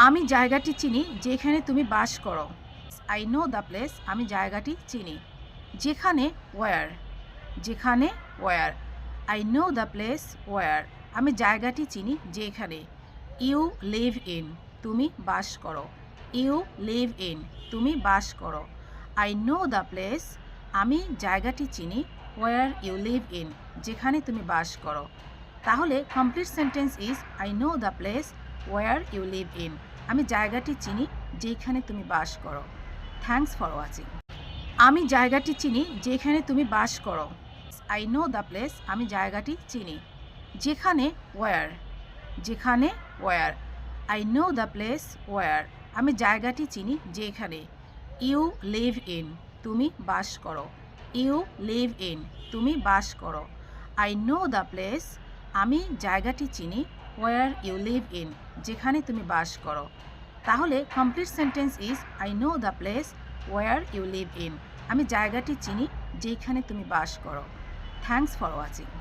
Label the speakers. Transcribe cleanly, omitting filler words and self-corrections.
Speaker 1: আমি জায়গাটি চিনি যেখানে তুমি বাস করো। I know the place. আমি জায়গাটি চিনি। যেখানে ওয়্যার। যেখানে where. I know the place where. আমি জায়গাটি চিনি যেখানে। You live in. তুমি বাস করো। You live in. তুমি বাস করো। I know the place. আমি জায়গাটি চিনি ওয়্যার ইউ লিভ ইন। যেখানে তুমি বাস করো। তাহলে complete sentence is I know the place where you live in. আমি জায়গাটি চিনি যেখানে তুমি বাস করো। Thanks for watching. আমি জায়গাটি চিনি যেখানে তুমি বাস করো। I know the place. আমি জায়গাটি চিনি যেখানে ওয়্যার। যেখানে where. I know the place where. আমি জায়গাটি চিনি যেখানে। You live in. তুমি বাস করো। You live in. তুমি বাস করো। I know the place. আমি জায়গাটি চিনি ওয়্যার ইউ লিভ ইন। যেখানে তুমি বাস করো। তাহলে complete sentence is I know the place where you live in. আমি জায়গাটি চিনি যেখানে তুমি বাস করো। Thanks for watching.